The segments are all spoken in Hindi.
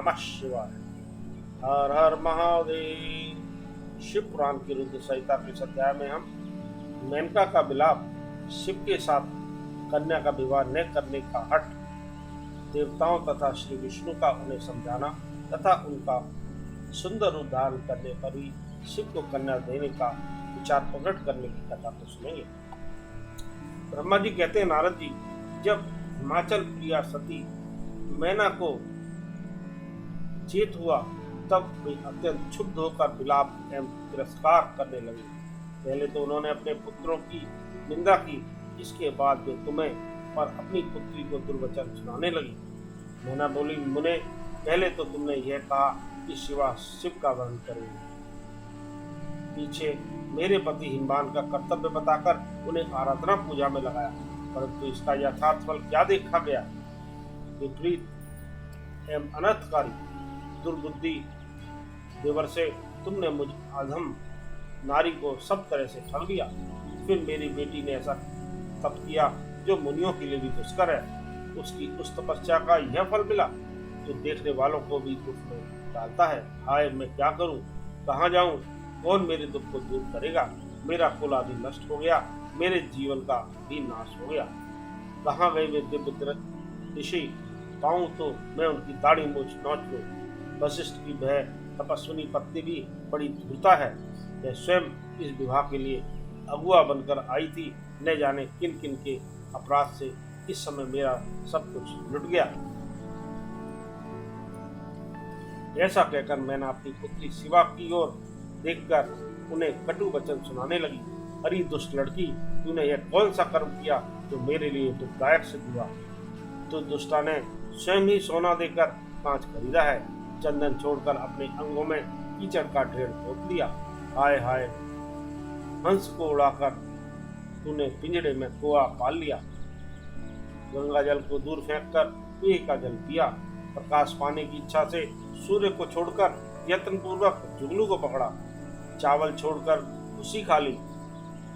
नमः शिवाय। हर हर महादेव। शिव पुराण की रुद्र संहिता के इस अध्याय में हम मेनका का विलाप, शिव के साथ कन्या का विवाह न करने का हठ, देवताओं तथा श्री विष्णु का उन्हें समझाना तथा उनका सुंदर रूप धारण करने पर ही शिव को कन्या देने का विचार प्रकट करने की कथा को सुनेंगे। ब्रह्मा जी कहते हैं, नारद जी, जब हिमाचल प्रिया सती मैना को चेत हुआ तब वे अत्यंत क्षुब्ध होकर विलाप एवं तिरस्कार करने लगे। पहले तो उन्होंने अपने पुत्रों की निंदा की, इसके बाद वे तुम्हें और अपनी पुत्री को दुर्वचन सुनाने लगी। मैना बोली, मुने, पहले तो तुमने यह कहा कि शिवा शिव का वर्ण करेंगे, पीछे मेरे पति हिमवान का कर्तव्य बताकर उन्हें आराधना पूजा में लगाया, परंतु इसका यथार्थ फल क्या देखा गया? विपरीत एवं अनर्थकारी दुर्बुद्धि देवर से तुमने मुझ अधम नारी को सब तरह से ठग लिया। फिर मेरी बेटी ने ऐसा तप किया जो मुनियों के लिए भी दुष्कर है। उसकी उस तपस्या का यह फल मिला जो देखने वालों को भी दुख में डालता है। हाय, मैं क्या करूं, कहाँ जाऊं, कौन मेरे दुख को दूर करेगा? मेरा कुल आदि नष्ट हो गया, मेरे जीवन का भी नाश हो गया। कहाँ गए वे दिव्य ऋषि? पाऊं तो मैं उनकी दाढ़ी मूछ नोच लूं। वशिष्ठ की वह तपस्विनी पत्नी भी बड़ी धूर्ता है। वह स्वयं इस विवाह के लिए अगुआ बनकर आई थी। न जाने किन किन के अपराध से इस समय मेरा सब कुछ लुट गया। ऐसा कहकर मैंने अपनी पुत्री शिवा की ओर देखकर उन्हें कटु वचन सुनाने लगी। अरे दुष्ट लड़की, तूने यह कौन सा कर्म किया जो मेरे लिए दुखदायक सिद्ध हुआ? तो दुष्टा ने स्वयं ही सोना देकर कांच खरीदा है, चंदन छोड़कर अपने अंगों में कीचड़ का ढेर पोत दिया। हाय हाय, हंस को उड़ाकर तूने पिंजड़े में कुआ पाल लिया। गंगा जल को दूर फेंककर कुएं का जल पिया। प्रकाश पाने की इच्छा से सूर्य को छोड़कर यत्न पूर्वक जुगनू को पकड़ा। चावल छोड़कर भूसी खा ली।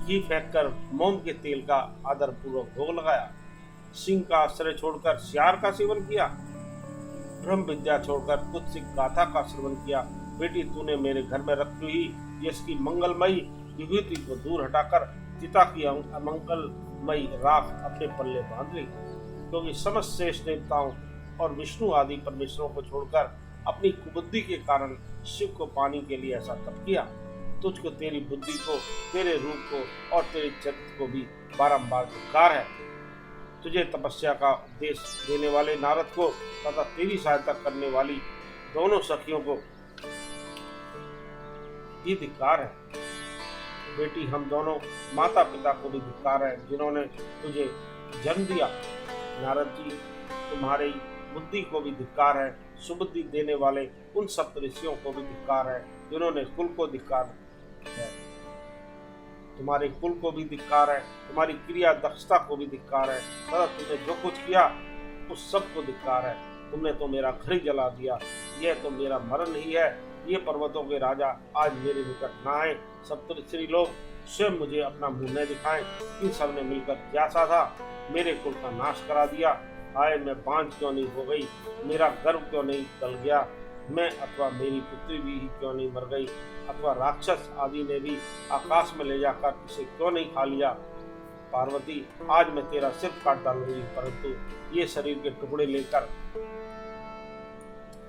घी फेंककर मोम के तेल का आदर पूर्वक भोग लगाया। सिंह का आश्रय छोड़कर सियार का सेवन किया। ब्रह्म विद्या छोड़कर कुत्सित गाथा का श्रवण किया। बेटी, तूने मेरे घर में रखी हुई यश की मंगलमयी विभूति को दूर हटाकर चिता की अमंगलमयी राख अपने पल्ले बांध ली। क्योंकि समस्त श्रेष्ठ देवताओं और विष्णु आदि परमेश्वरों को छोड़कर अपनी कुबुद्धि के कारण शिव को पाने के लिए ऐसा तप किया। तुझको, तेरी बुद्धि को, तेरे रूप को और तेरे चरित्र को भी बारंबार धिक्कार है। तुझे तपस्या का उपदेश देने वाले नारद को तथा तेरी सहायता करने वाली दोनों सखियों को भी धिक्कार है। बेटी, हम दोनों माता पिता को भी धिक्कार है जिन्होंने तुझे जन्म दिया। नारद जी, तुम्हारी बुद्धि को भी धिक्कार है। सुबुद्धि देने वाले उन सप्त ऋषियों को भी धिक्कार है जिन्होंने कुल को धिक्कार है। तुम्हारे कुल को भी धिक्कार है, तुम्हारी क्रिया दक्षता को भी धिक्कार है, तथा तुमने जो कुछ किया उस सब को धिक्कार है। तुमने तो मेरा घर ही जला दिया। यह तो मेरा मरण ही है। ये पर्वतों के राजा आज मेरे निकट न आए। सप्तऋषि लोग स्वयं मुझे अपना मुंह न दिखाएं। इन सब ने मिलकर क्या साधा? मेरे कुल का नाश करा दिया। हाय, मैं बांझ क्यों नहीं हो गई? मेरा गर्भ क्यों नहीं गल गया? मैं अथवा मेरी पुत्री भी क्यों नहीं मर गई? अथवा राक्षस आदि ने भी आकाश में ले जाकर इसे क्यों नहीं खा लिया? पार्वती, आज मैं तेरा सिर काट डालूंगी, परंतु ये शरीर के टुकड़े लेकर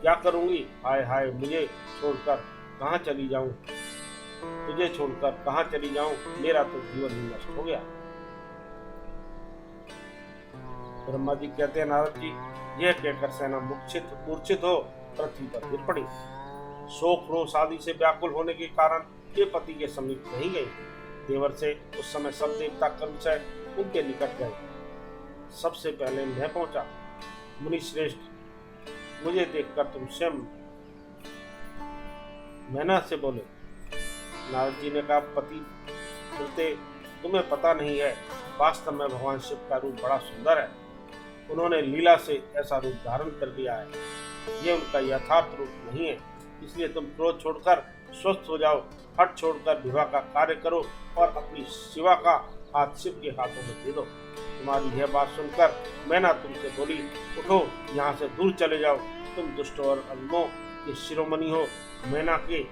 क्या करूंगी? हाय हाय, मुझे छोड़कर कहाँ चली जाऊं? तुझे छोड़कर कहाँ चली जाऊं? मेरा तो जीवन ही नष्ट हो गया। ब्रह्मा जी कहते हैं, नारद जी, यह कहकर सेना मूर्छित हो पृथ्वी पर गिर पड़ी। शोक रोष आदि से व्याकुल होने के कारण ये पति के समीप नहीं गए। देवर से उस समय सब देवता कर्मचय उनके निकट गए। सबसे पहले मैं पहुंचा। मुनि श्रेष्ठ, मुझे देखकर तुम स्वयं मैना से बोले। नारद जी ने कहा, पति बोलते, तुम्हें पता नहीं है, वास्तव में भगवान शिव का रूप बड़ा सुंदर है। उन्होंने लीला से ऐसा रूप धारण कर लिया है। ये उनका यथार्थ रूप नहीं है। इसलिए तुम क्रोध छोड़कर स्वस्थ हो जाओ, हट छोड़कर विवाह का कार्य करो और अपनी शिवा का हाथ शिव के हाथों में दे दो। तुम्हारी यह बात सुनकर मैना तुमसे बोली, उठो, यहाँ से दूर चले जाओ। तुम दुष्ट और अधमों के शिरोमणि हो। मैना के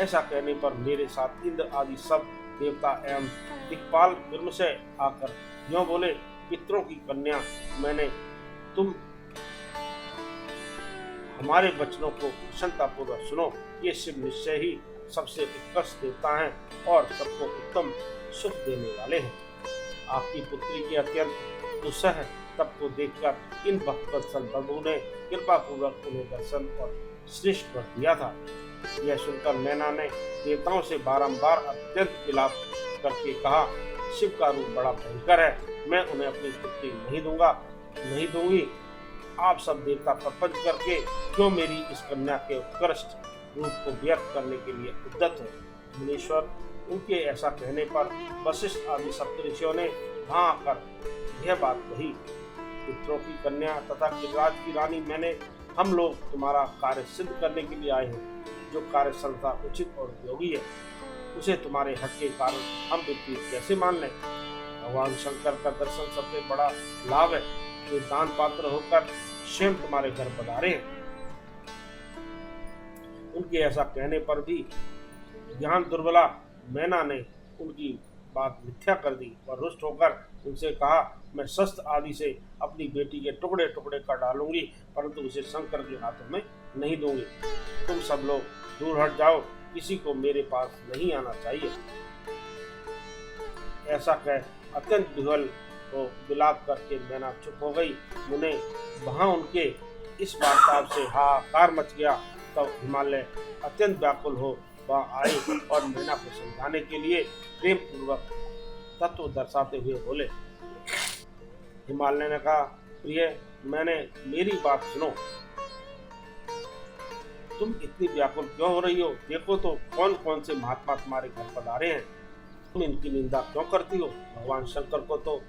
ऐसा कहने पर मेरे साथ इंद्र आदि सब देवता एवं दिक्पाल ब्रह्म से आकर यूं बोले, पितरों की कन्या मैंने, तुम हमारे वचनों को प्रसन्नता पूर्वक सुनो। ये शिव निश्चय ही सबसे उत्कृष्ट देवता हैं और सबको उत्तम सुख देने वाले हैं। आपकी पुत्री के अत्यंत दुस्सह तप को देखकर इन भक्तवत्सल प्रभु ने कृपा पूर्वक उन्हें दर्शन और श्रेष्ठ वर दिया था। यह सुनकर मैना ने देवताओं से बारंबार अत्यंत विलाप करके कहा, शिव का रूप बड़ा भयंकर है, मैं उन्हें अपनी पुत्री नहीं दूंगी। आप सब देवता प्रपंच करके क्यों मेरी इस कन्या के उत्कृष्ट रूप को व्यक्त करने के लिए उद्यत है। मुनीश्वर, उनके ऐसा कहने पर वशिष्ठ आदि सप्तऋषियों ने वहां आकर यह बात कही, पितरों की कन्या तथा गिरिराज की रानी, हम लोग तुम्हारा कार्य सिद्ध करने के लिए आए हैं। जो कार्य सर्वथा उचित और उपयोगी है उसे तुम्हारे हट के कारण हम विपरीत कैसे मान लें। भगवान शंकर का दर्शन सबसे बड़ा लाभ है। वे दान पात्र होकर स्वयं तुम्हारे घर पधारे हैं। उनके ऐसा कहने पर भी ज्ञान दुर्बला मैना ने उनकी बात मिथ्या कर दी और रुष्ट होकर उनसे कहा, मैं शस्त्र आदि से अपनी बेटी के टुकड़े टुकड़े कर डालूंगी, परंतु उसे शंकर के हाथों में नहीं दूंगी। तुम सब लोग दूर हट जाओ, किसी को मेरे पास नहीं आना चाहिए। ऐसा कह अत्यंत विह्वल को विलाप करके मैना चुप हो गई। मुने वहां उनके इस वार्ताव से हाहाकार मच गया। तब हिमालय अत्यंत व्याकुल हो वहां आए और मैना को समझाने के लिए प्रेम पूर्वक तत्व दर्शाते हुए बोले। हिमालय ने कहा, प्रिय, मेरी बात सुनो। तुम इतनी व्याकुल क्यों हो रही हो? देखो तो कौन कौन से महात्मा तुम्हारे घर पधारे हैं। तुम इनकी निंदा क्यों करती हो? भगवान शंकर को तो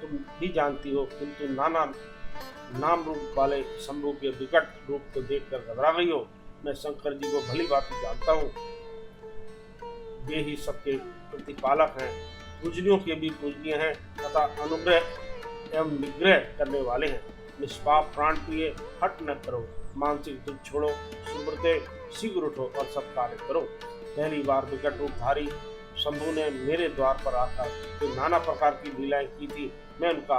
तुम भी जानती हो, किंतु नाना नाम रूप वाले शंभु के विकट रूप को देखकर घबरा गई हो। मैं शंकर जी को भली भांति जानता हूँ। वे ही सबके प्रतिपालक हैं, पूजनियों के भी पूजनीय हैं तथा अनुग्रह एवं निग्रह करने वाले हैं। निष्पाप प्राण प्रिय, हट न करो, मानसिक दुख छोड़ो, सुब्रते शीघ्र उठो और सब कार्य करो। पहली बार विकट रूपधारी शंभु ने मेरे द्वार पर आकर जो नाना प्रकार की लीलाएं की थी, मैं उनका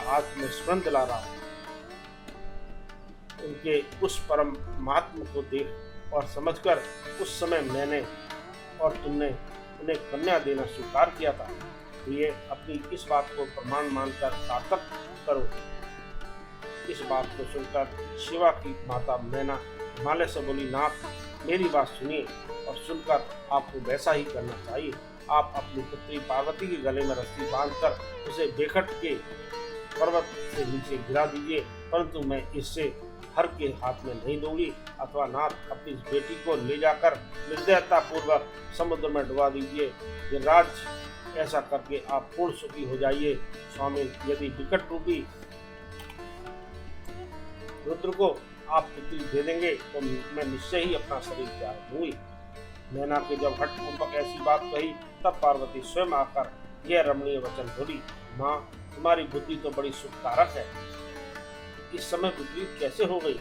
आज में स्मरण दिला रहा हूँ। उनके उस परम महात्मा को देख और समझकर उस समय मैंने और तुमने उन्हें कन्या देना स्वीकार किया था। तो ये अपनी इस बात को प्रमाण मानकर सार्थक करो। इस बात को सुनकर शिवा की माता मैना हिमालय से बोली, नाथ, मेरी बात सुनिए और सुनकर आपको वैसा ही करना चाहिए। आप अपनी पुत्री पार्वती के गले में रस्सी बांधकर उसे बेखट के पर्वत से नीचे गिरा दीजिए, परंतु मैं इससे हर के हाथ में नहीं दूंगी। अथवा नाथ, अपनी बेटी को ले जाकर निर्दयता पूर्वक समुद्र में डुबा दीजिए। गिरिराज, ऐसा करके आप पूर्ण सुखी हो जाइए। स्वामी, यदि विकट रूपी रुद्र को आप पुत्री दे देंगे तो मैं निश्चय ही अपना शरीर त्याग दूंगी। मैना के जब हठ पूर्वक ऐसी बात कही, तब पार्वती स्वयं आकर यह रमणीय वचन बोली, माँ, तुम्हारी बुद्धि तो बड़ी सुखकारक है। इस समय विपरीत कैसे हो गई?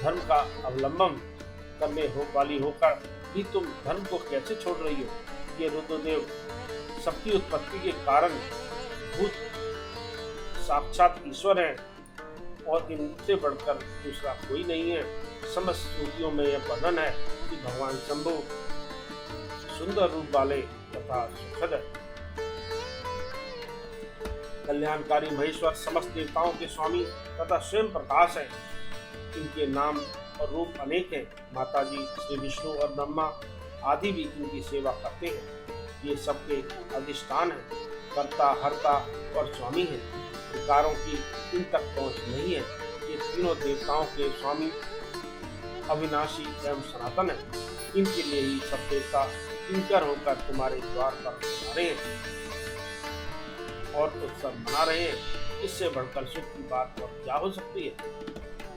धर्म का अवलंबन करने वाली होकर भी तुम धर्म को कैसे छोड़ रही हो? ये रुद्रदेव सबकी उत्पत्ति के कारण भूत साक्षात ईश्वर हैं और इनसे बढ़कर दूसरा कोई नहीं है। समस्त श्रुतियों में यह वर्णन है कि भगवान शंभु सुंदर रूप वाले तथा सुखद है। कल्याणकारी महेश्वर समस्त देवताओं के स्वामी तथा स्वयं प्रकाश है। इनके नाम और रूप अनेक हैं। माता जी श्री विष्णु और ब्रह्मा आदि भी इनकी सेवा करते हैं। ये सबके अधिष्ठान है, कर्ता, हर्ता और स्वामी हैं। विकारों की इन तक पहुंच नहीं है। ये तीनों देवताओं के स्वामी अविनाशी एवं सनातन है। इनके लिए ही सब देवता किंकर होकर तुम्हारे द्वार पर पधारे हैं और उत्सव मना रहे हैं। इससे बढ़कर सुख की बात और क्या हो सकती है?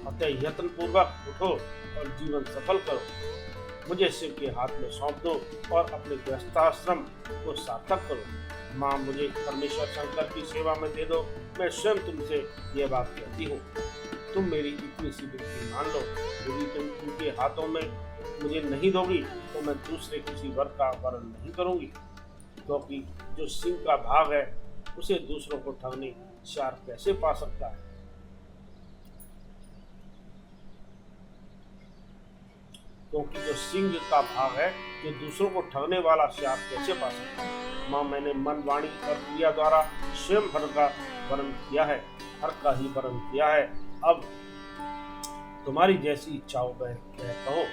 अतः यत्न पूर्वक उठो और जीवन सफल करो। मुझे शिव के हाथ में सौंप दो और अपने गृहस्थाश्रम को सार्थक करो। माँ मुझे परमेश्वर शंकर की सेवा में दे दो, मैं स्वयं तुमसे यह बात कहती हूँ। तुम मेरी इतनी सी विनती मान लो। यदि तुम उनके हाथों में मुझे नहीं दोगी तो मैं दूसरे किसी वर का वर्ण नहीं करूंगी, क्योंकि जो सिंह का भाग है उसे दूसरों को ठगने श्यार कैसे पा सकता है। क्योंकि जो सिंह का भाग है, जो दूसरों को ठगने वाला श्यार कैसे पा सकता है। माँ मैंने मन, वाणी और क्रिया द्वारा स्वयं हर का वर्ण किया है, हर का ही वर्ण किया है। अब तुम्हारी जैसी इच्छा हो वह कहो।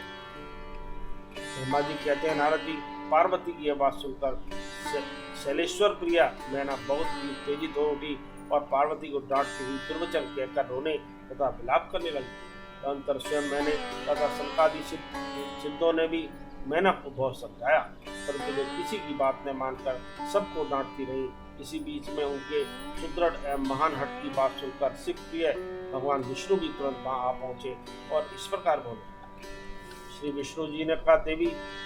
ब्रह्मा जी कहते हैं, नारद जी, पार्वती की यह बात सुनकर शैलेश्वर प्रिया मैना बहुत ही उत्तेजित हो उठी और पार्वती को डांटती हुई दुर्वचन कहकर रोने तथा विलाप करने लगी। अंतर स्वयं मैंने तथा संकादि सिद्धों ने भी मैना को बहुत समझाया, परंतु वे किसी की बात न मानकर सबको डांटती रही। इसी बीच में उनके सुदृढ़ एवं महान हट की बात सुनकर शिव प्रिय भगवान विष्णु भी तुरंत वहां आ पहुंचे और इस प्रकार बोले। श्री विष्णु जी ने कहा, देवी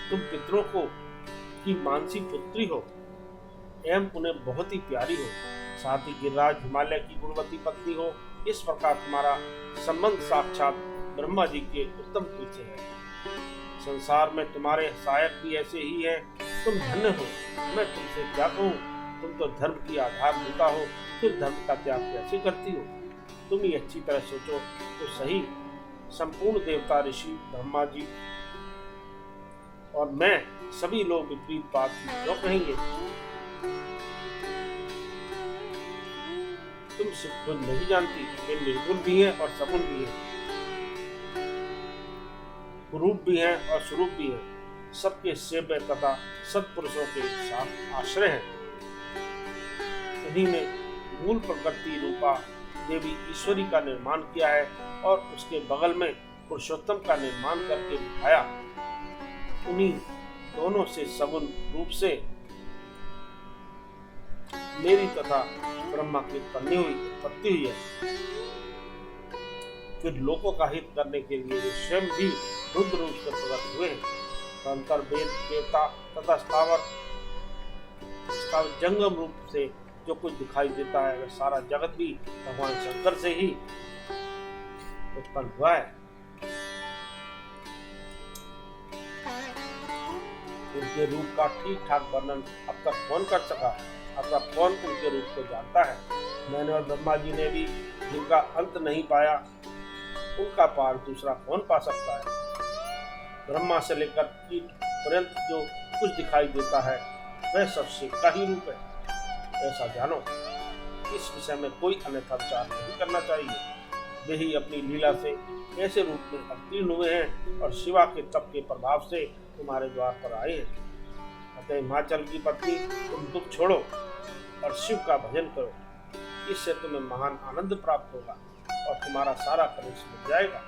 तुम पितरों को की मानसी पुत्री हो एवं उन्हें बहुत ही प्यारी हो, साथ ही गिरिराज हिमालय की गुणवती पत्नी हो। इस प्रकार तुम्हारा संबंध साक्षात ब्रह्मा जी के उत्तम कुल से है। संसार में तुम्हारे सहायक भी ऐसे ही हैं। तुम धन्य हो। मैं तुमसे क्या कहूँ, तुम तो धर्म की आधारभूता हो, फिर धर्म का त्याग कैसे करती हो। तुम ही अच्छी तरह सोचो तो सही। संपूर्ण देवता, ऋषि, ब्रह्मा जी और मैं सभी लोग विपरीत बात क्यों कहेंगे। तुम सिर्फ खुद नहीं जानती, वे निर्गुण भी हैं और सगुण भी हैं, रूप भी हैं और स्वरूप भी हैं, सबके सेव्य तथा सत्पुरुषों के साथ आश्रय हैं। उन्हीं ने मूल प्रकृति रूपा देवी ईश्वरी का निर्माण किया है और उसके बगल में पुरुषोत्तम का निर्माण करके दिखाया। उन्हीं दोनों से सगुण रूप से मेरी तथा ब्रह्मा की उत्पत्ति हुई है। फिर लोगों का हित करने के लिए वे स्वयं भी रुद्र रूप से प्रकट हुए हैं। अंतर वेद, देवता तथा स्थावर जंगम रूप से जो कुछ दिखाई देता है वह सारा जगत भी भगवान शंकर से ही उत्पन्न हुआ है। उनके रूप का ठीक ठाक वर्णन अब तक कौन कर सका, अब तक कौन उनके रूप को जानता है। मैंने और ब्रह्मा जी ने भी जिनका अंत नहीं पाया, उनका पार दूसरा कौन पा सकता है। ब्रह्मा से लेकर कीट पर्यंत जो कुछ दिखाई देता है वह सब शिव का ही रूप है, ऐसा जानो। इस विषय में कोई अन्यथा विचार नहीं करना चाहिए। वे ही अपनी लीला से ऐसे रूप में अवतीर्ण हुए हैं और शिवा के तप के प्रभाव से तुम्हारे द्वार पर आए हैं। अतः हिमाचल की पत्नी, तुम दुख छोड़ो और शिव का भजन करो, इससे तुम्हें महान आनंद प्राप्त होगा और तुम्हारा सारा कलेश मिट जाएगा।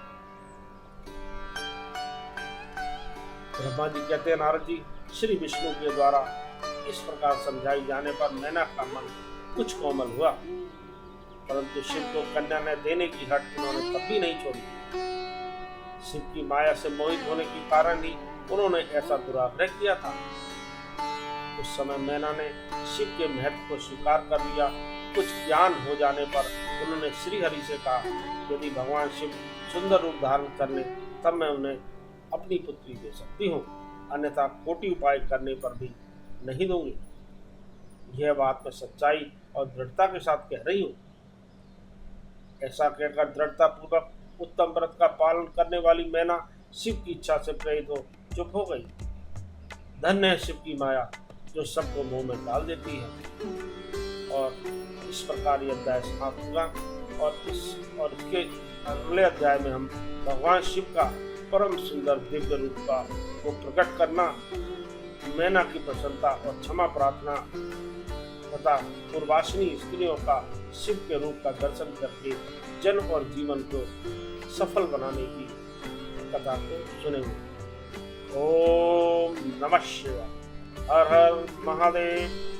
ब्रह्मा जी कहते हैं, नारद जी, श्री विष्णु के द्वारा इस प्रकार समझाई जाने पर मैना का मन कुछ कोमल हुआ, परंतु शिव को कन्या न देने की हट उन्होंने कभी नहीं छोड़ी। शिव की माया से मोहित होने के कारण ही उन्होंने ऐसा दुराग्रह किया था। उस समय मैना ने शिव के महत्व को स्वीकार कर लिया। कुछ ज्ञान हो जाने पर उन्होंने श्री हरि से कहा, यदि भगवान शिव सुंदर रूप धारण कर ले तब मैं उन्हें अपनी पुत्री दे सकती हूँ, अन्यथा कोटि उपाय करने पर भी नहीं दूंगी। यह बात मैं सच्चाई और दृढ़ता के साथ कह रही हूँ। ऐसा कहकर दृढ़ता पूर्वक उत्तम व्रत का पालन करने वाली मैना शिव की इच्छा से प्रेरित हो चुप हो गई। धन्य है शिव की माया जो सबको मुंह में डाल देती है। और इस प्रकार यह अध्याय समाप्त हुआ और इसके अगले अध्याय में हम भगवान शिव का परम सुंदर दिव्य रूप का को प्रकट करना, मैना की प्रसन्नता और क्षमा प्रार्थना तथा पूर्वासिनी स्त्रियों का शिव के रूप का दर्शन करके जन्म और जीवन को सफल बनाने की कथा को सुनेंगे। ओम नमः शिवाय। हर हर महादेव।